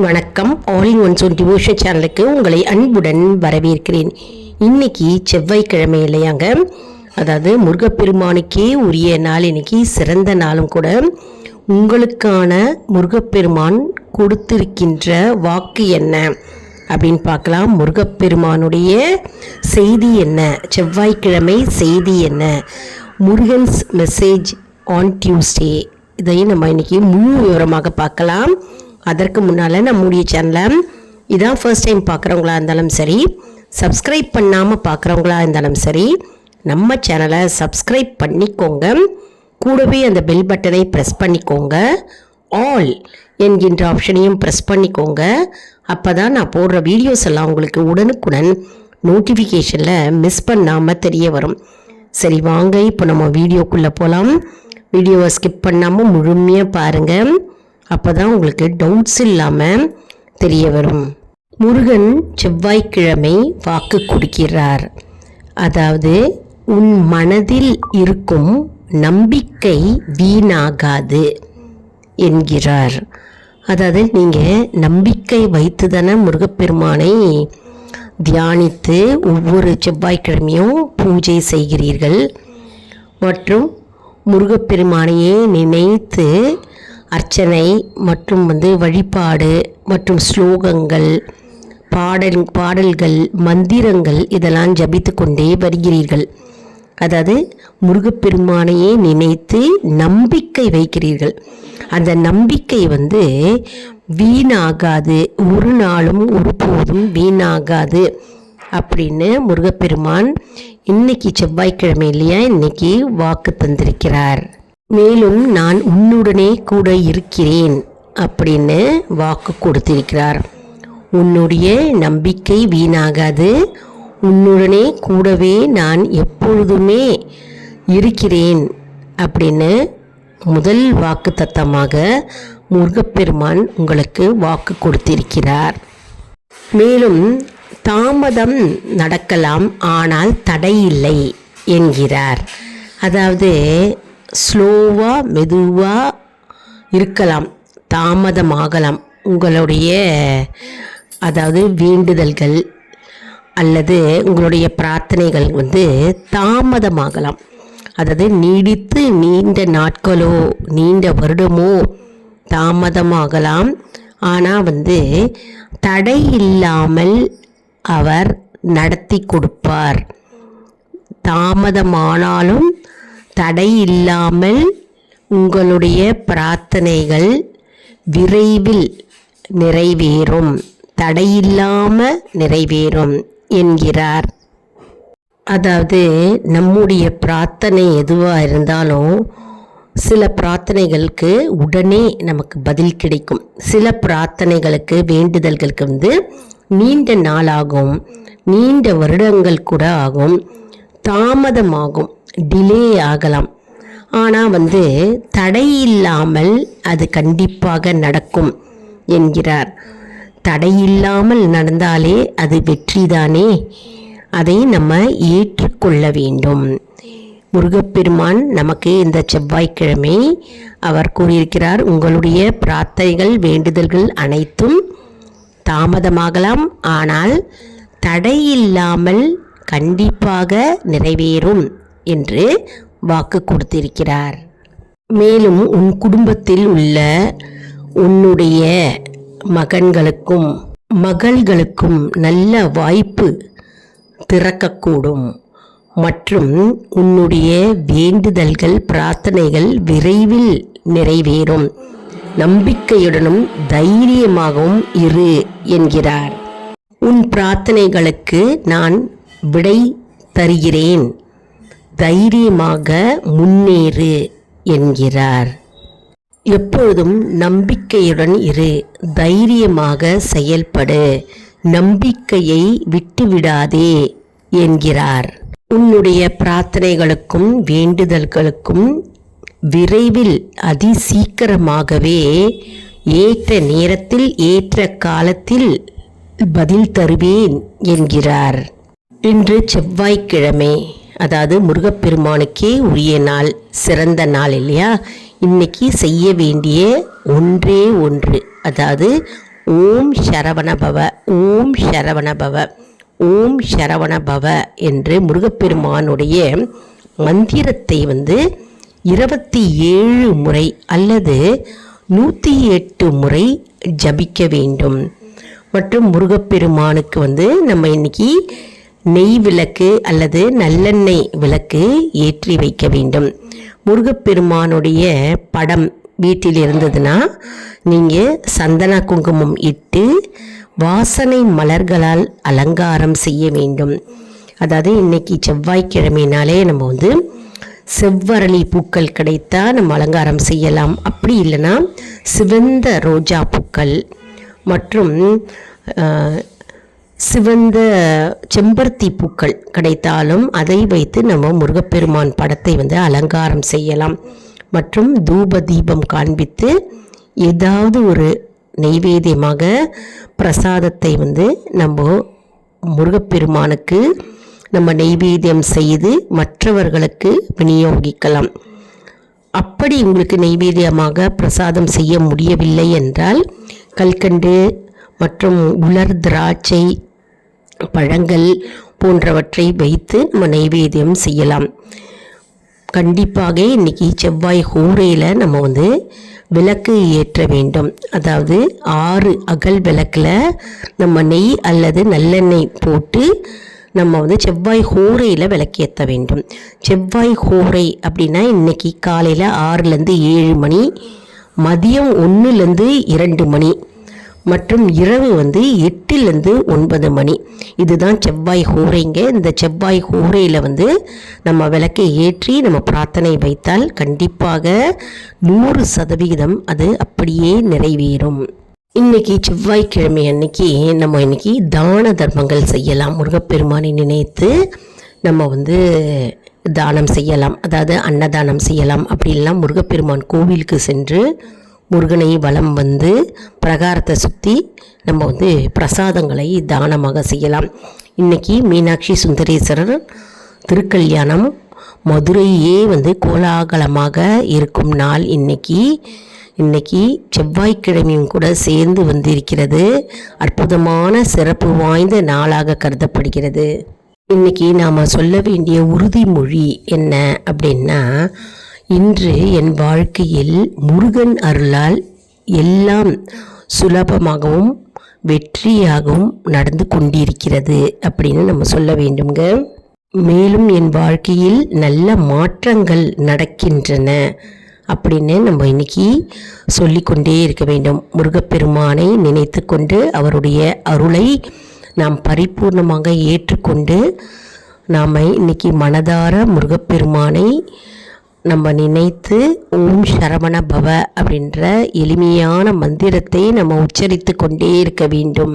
வணக்கம். All in one zone devotion சேனலுக்கு உங்களை அன்புடன் வரவேற்கிறேன். இன்னைக்கு செவ்வாய்க்கிழமை இல்லையாங்க, அதாவது முருகப்பெருமானுக்கே உரிய நாள். இன்னைக்கு சிறந்த நாளும் கூட. உங்களுக்கான முருகப்பெருமான் கொடுத்திருக்கின்ற வாக்கு என்ன அப்படின்னு பார்க்கலாம். முருகப்பெருமானுடைய செய்தி என்ன, செவ்வாய்க்கிழமை செய்தி என்ன, முருகன்ஸ் மெசேஜ் ஆன் டியூஸ்டே, இதையும் நம்ம இன்னைக்கு முழு விவரமாக பார்க்கலாம். அதற்கு முன்னால் நம்முடைய சேனலை இதான் ஃபர்ஸ்ட் டைம் பார்க்குறவங்களா இருந்தாலும் சரி, சப்ஸ்கிரைப் பண்ணாமல் பார்க்குறவங்களா இருந்தாலும் சரி, நம்ம சேனலை சப்ஸ்கிரைப் பண்ணிக்கோங்க. கூடவே அந்த பெல் பட்டனை ப்ரெஸ் பண்ணிக்கோங்க. ஆல் என்கின்ற ஆப்ஷனையும் ப்ரெஸ் பண்ணிக்கோங்க. அப்போ தான் நான் போடுற வீடியோஸ் எல்லாம் உங்களுக்கு உடனுக்குடன் நோட்டிஃபிகேஷனில் மிஸ் பண்ணாமல் தெரிய வரும். சரி வாங்க, இப்போ நம்ம வீடியோக்குள்ளே போகலாம். வீடியோவை ஸ்கிப் பண்ணாமல் முழுமையாக பாருங்கள். அப்போ தான் உங்களுக்கு டவுட்ஸ் இல்லாமல் தெரிய வரும். முருகன் செவ்வாய்க்கிழமை வாக்கு கொடுக்கிறார். அதாவது உன் மனதில் இருக்கும் நம்பிக்கை வீணாகாது என்கிறார். அதாவது நீங்கள் நம்பிக்கை வைத்து தானே முருகப்பெருமானை தியானித்து ஒவ்வொரு செவ்வாய்க்கிழமையும் பூஜை செய்கிறீர்கள். மற்றும் முருகப்பெருமானையே நினைத்து அர்ச்சனை மற்றும் வழிபாடு மற்றும் ஸ்லோகங்கள், பாடல்கள், மந்திரங்கள் இதெல்லாம் ஜபித்து கொண்டே வருகிறீர்கள். அதாவது முருகப்பெருமானையே நினைத்து நம்பிக்கை வைக்கிறீர்கள். அந்த நம்பிக்கை வீணாகாது, ஒரு நாளும் ஒருபோதும் வீணாகாது அப்படின்னு முருகப்பெருமான் இன்னைக்கு செவ்வாய்க்கிழமை இல்லையா, இன்னைக்கு வாக்கு தந்திருக்கிறார். மேலும் நான் உன்னுடனே கூட இருக்கிறேன் அப்படின்னு வாக்கு கொடுத்திருக்கிறார். உன்னுடைய நம்பிக்கை வீணாகாது, உன்னுடனே கூடவே நான் எப்பொழுதுமே இருக்கிறேன் அப்படின்னு முதல் வாக்கு தத்தமாக முருகப்பெருமான் உங்களுக்கு வாக்கு கொடுத்திருக்கிறார். மேலும் தாமதம் நடக்கலாம், ஆனால் தடையில்லை என்கிறார். அதாவது ஸ்லோவாக மெதுவாக இருக்கலாம், தாமதமாகலாம். உங்களுடைய அதாவது வேண்டுதல்கள் அல்லது உங்களுடைய பிரார்த்தனைகள் தாமதமாகலாம். அதாவது நீடித்து நீண்ட நாட்களோ நீண்ட வருடமோ தாமதமாகலாம். ஆனால் தடை இல்லாமல் அவர் நடத்தி கொடுப்பார். தாமதமானாலும் தடை இல்லாமல் உங்களுடைய பிரார்த்தனைகள் விரைவில் நிறைவேறும், தடையில்லாமல் நிறைவேறும் என்கிறார். அதாவது நம்முடைய பிரார்த்தனை எதுவாக இருந்தாலும் சில பிரார்த்தனைகளுக்கு உடனே நமக்கு பதில் கிடைக்கும். சில பிரார்த்தனைகளுக்கு வேண்டுதல்களுக்கு நீண்ட நாளாகும், நீண்ட வருடங்கள் கூட ஆகும், தாமதமாகும், டிலே ஆகலாம். ஆனால் தடையில்லாமல் அது கண்டிப்பாக நடக்கும் என்கிறார். தடையில்லாமல் நடந்தாலே அது வெற்றிதானே, அதை நம்ம ஏற்றுக்கொள்ள வேண்டும். முருகப்பெருமான் நமக்கு இந்த செவ்வாய்க்கிழமை அவர் கூறியிருக்கிறார், உங்களுடைய பிரார்த்தனைகள் வேண்டுதல்கள் அனைத்தும் தாமதமாகலாம், ஆனால் தடையில்லாமல் கண்டிப்பாக நிறைவேறும் என்று வாக்கு கொடுத்திருக்கிறார். மேலும் உன் குடும்பத்தில் உள்ள உன்னுடைய மகன்களுக்கும் மகள்களுக்கும் நல்ல வாய்ப்பு திறக்கக்கூடும். மற்றும் உன்னுடைய வேண்டுதல்கள் பிரார்த்தனைகள் விரைவில் நிறைவேறும். நம்பிக்கையுடனும் தைரியமாகவும் இரு என்கிறார். உன் பிரார்த்தனைகளுக்கு நான் விடை தருகிறேன், தைரியமாக முன்னேறு என்கிறார். எப்பொழுதும் நம்பிக்கையுடன் இரு, தைரியமாக செயல்படு, நம்பிக்கையை விட்டுவிடாதே என்கிறார். உன்னுடைய பிரார்த்தனைகளுக்கும் வேண்டுதல்களுக்கும் விரைவில் அதிசீக்கிரமாகவே ஏற்ற நேரத்தில் ஏற்ற காலத்தில் பதில் தருவேன் என்கிறார். இன்று செவ்வாய்க்கிழமை, அதாவது முருகப்பெருமானுக்கே உரிய நாள், சிறந்த நாள் இல்லையா. இன்னைக்கு செய்ய வேண்டிய ஒன்றே ஒன்று, அதாவது ஓம் சரவணபவ, ஓம் சரவணபவ, ஓம் சரவணபவ என்று முருகப்பெருமானுடைய மந்திரத்தை 27 முறை அல்லது 108 முறை ஜபிக்க வேண்டும். மற்றும் முருகப்பெருமானுக்கு நம்ம இன்னைக்கு நெய் விளக்கு அல்லது நல்லெண்ணெய் விளக்கு ஏற்றி வைக்க வேண்டும். முருகப்பெருமானுடைய படம் வீட்டில் இருந்ததுன்னா நீங்கள் சந்தன குங்குமம் இட்டு வாசனை மலர்களால் அலங்காரம் செய்ய வேண்டும். அதாவது இன்னைக்கு செவ்வாய்க்கிழமைனாலே நம்ம செவ்வரளி பூக்கள் கிடைத்தா நம்ம அலங்காரம் செய்யலாம். அப்படி இல்லைன்னா சிவந்த ரோஜா பூக்கள் மற்றும் சிவந்த செம்பருத்தி பூக்கள் கிடைத்தாலும் அதை வைத்து நம்ம முருகப்பெருமான் படத்தை அலங்காரம் செய்யலாம். மற்றும் தூப தீபம் காண்பித்து ஏதாவது ஒரு நெய்வேத்தியமாக பிரசாதத்தை நம்ம முருகப்பெருமானுக்கு நம்ம நெய்வேத்தியம் செய்து மற்றவர்களுக்கு விநியோகிக்கலாம். அப்படி உங்களுக்கு நெய்வேத்தியமாக பிரசாதம் செய்ய முடியவில்லை என்றால் கல்கண்டு மற்றும் உலர் திராட்சை பழங்கள் போன்றவற்றை வைத்து நம்ம நெய்வேத்தியம் செய்யலாம். கண்டிப்பாக இன்றைக்கி செவ்வாய் ஹோரையில் நம்ம விளக்கு ஏற்ற வேண்டும். அதாவது 6 அகல் விளக்கில் நம்ம நெய் அல்லது நல்லெண்ணெய் போட்டு நம்ம செவ்வாய் ஹோரையில் விளக்கேற்ற வேண்டும். செவ்வாய் ஹோரை அப்படின்னா இன்றைக்கி காலையில் 6லேருந்து 7 மணி, மதியம் 1லேருந்து 2 மணி மற்றும் இரவு 8லேருந்து 9 மணி. இதுதான் செவ்வாய் ஹோரைங்க. இந்த செவ்வாய் ஹோரையில் நம்ம விளக்கை ஏற்றி நம்ம பிரார்த்தனை வைத்தால் கண்டிப்பாக 100% அது அப்படியே நிறைவேறும். இன்றைக்கி செவ்வாய்க்கிழமை அன்னைக்கு நம்ம இன்றைக்கி தான தர்மங்கள் செய்யலாம். முருகப்பெருமானை நினைத்து நம்ம தானம் செய்யலாம். அதாவது அன்னதானம் செய்யலாம். அப்படி இல்லைனா முருகப்பெருமான் கோவிலுக்கு சென்று முருகனை வலம் பிரகாரத்தை சுற்றி நம்ம பிரசாதங்களை தானமாக செய்யலாம். இன்றைக்கி மீனாட்சி சுந்தரேஸ்வரர் திருக்கல்யாணம் மதுரையே கோலாகலமாக இருக்கும் நாள் இன்னைக்கு செவ்வாய்க்கிழமையும் கூட சேர்ந்து இருக்கிறது. அற்புதமான சிறப்பு வாய்ந்த நாளாக கருதப்படுகிறது. இன்றைக்கி நாம் சொல்ல வேண்டிய உறுதிமொழி என்ன அப்படின்னா, இன்று என் வாழ்க்கையில் முருகன் அருளால் எல்லாம் சுலபமாகவும் வெற்றியாகவும் நடந்து கொண்டிருக்கிறது அப்படின்னு நம்ம சொல்ல வேண்டுங்க. மேலும் என் வாழ்க்கையில் நல்ல மாற்றங்கள் நடக்கின்றன அப்படின்னு நம்ம இன்னைக்கு சொல்லிக்கொண்டே இருக்க வேண்டும். முருகப்பெருமானை நினைத்து கொண்டு அவருடைய அருளை நாம் பரிபூர்ணமாக ஏற்றுக்கொண்டு நாம் இன்னைக்கு மனதார முருகப்பெருமானை நம்ம நினைத்து ஓம் சரவண பவ அப்படின்ற எளிமையான மந்திரத்தை நம்ம உச்சரித்து கொண்டே இருக்க வேண்டும்.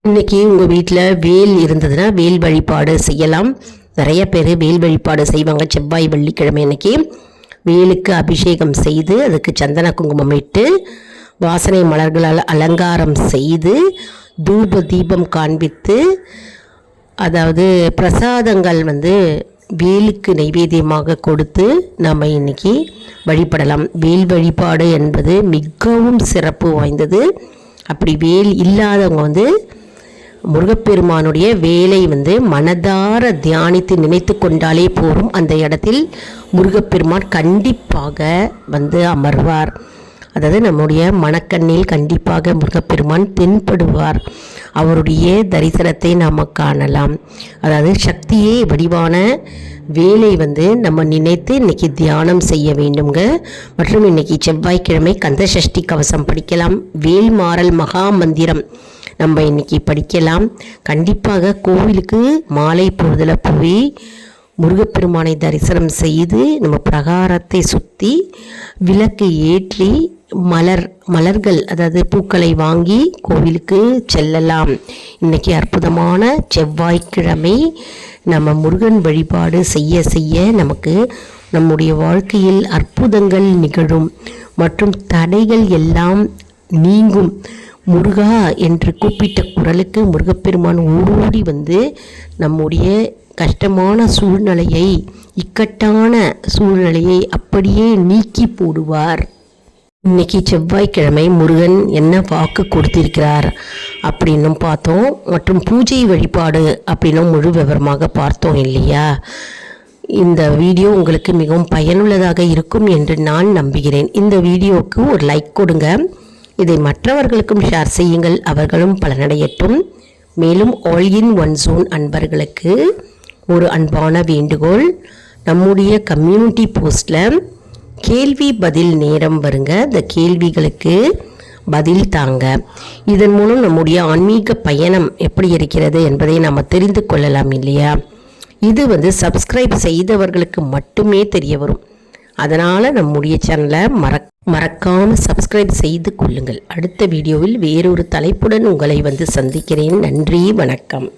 இன்றைக்கி உங்கள் வீட்டில் வேல் இருந்ததுன்னா வேல் வழிபாடு செய்யலாம். நிறைய பேர் வேல் வழிபாடு செய்வாங்க. செவ்வாய் வெள்ளிக்கிழமை அன்னைக்கு வேலுக்கு அபிஷேகம் செய்து அதுக்கு சந்தன குங்குமம் இட்டு வாசனை மலர்களால் அலங்காரம் செய்து தூப தீபம் காண்பித்து அதாவது பிரசாதங்கள் வேலுக்கு நைவேத்தியமாக கொடுத்து நாம் இன்றைக்கி வழிபடலாம். வேல் வழிபாடு என்பது மிகவும் சிறப்பு வாய்ந்தது. அப்படி வேல் இல்லாதவங்க முருகப்பெருமானுடைய வேலை மனதார தியானித்து நினைத்து கொண்டாலே போகும். அந்த இடத்தில் முருகப்பெருமான் கண்டிப்பாக அமர்வார். அதாவது நம்முடைய மனக்கண்ணில் கண்டிப்பாக முருகப்பெருமான் தென்படுவார். அவருடைய தரிசனத்தை நாம் காணலாம். அதாவது சக்தியே வடிவான வேலை நம்ம நினைத்து இன்றைக்கி தியானம் செய்ய வேண்டுங்க. மற்றும் இன்றைக்கி செவ்வாய்க்கிழமை கந்த சஷ்டி கவசம் படிக்கலாம். வேல்மாறல் மகா மந்திரம் நம்ம இன்றைக்கி படிக்கலாம். கண்டிப்பாக கோவிலுக்கு மாலை பொழுதில் போய் முருகப்பெருமானை தரிசனம் செய்து நம்ம பிரகாரத்தை சுற்றி விளக்கு ஏற்றி மலர்கள் அதாவது பூக்களை வாங்கி கோவிலுக்கு செல்லலாம். இன்றைக்கி அற்புதமான செவ்வாய்க்கிழமை. நம்ம முருகன் வழிபாடு செய்ய செய்ய நமக்கு நம்முடைய வாழ்க்கையில் அற்புதங்கள் நிகழும் மற்றும் தடைகள் எல்லாம் நீங்கும். முருகா என்று கூப்பிட்ட குரலுக்கு முருகப்பெருமான் ஓடோடி நம்முடைய கஷ்டமான சூழ்நிலையை இக்கட்டான சூழ்நிலையை அப்படியே நீக்கி போடுவார். இன்னைக்கு செவ்வாய்க்கிழமை முருகன் என்ன வாக்கு கொடுத்திருக்கிறார் அப்படின்னும் பார்த்தோம், மற்றும் பூஜை வழிபாடு அப்படின்னும் முழு விவரமாக பார்த்தோம் இல்லையா. இந்த வீடியோ உங்களுக்கு மிகவும் பயனுள்ளதாக இருக்கும் என்று நான் நம்புகிறேன். இந்த வீடியோவுக்கு ஒரு லைக் கொடுங்க, இதை மற்றவர்களுக்கும் ஷேர் செய்யுங்கள், அவர்களும் பலனடையட்டும். மேலும் ஆல் இன் ஒன் ஜோன் அன்பர்களுக்கு ஒரு அன்பான வேண்டுகோள், நம்முடைய கம்யூனிட்டி போஸ்டில் கேள்வி பதில் நேரம் வருங்க. இந்த கேள்விகளுக்கு பதில் தாங்க. இதன் மூலம் நம்முடைய ஆன்மீக பயணம் எப்படி இருக்கிறது என்பதை நாம் தெரிந்து கொள்ளலாம் இல்லையா. இது சப்ஸ்கிரைப் செய்தவர்களுக்கு மட்டுமே தெரிய வரும். அதனால் நம்முடைய சேனலை மறக்காமல் சப்ஸ்கிரைப் செய்து கொள்ளுங்கள். அடுத்த வீடியோவில் வேறொரு தலைப்புடன் உங்களை சந்திக்கிறேன். நன்றி, வணக்கம்.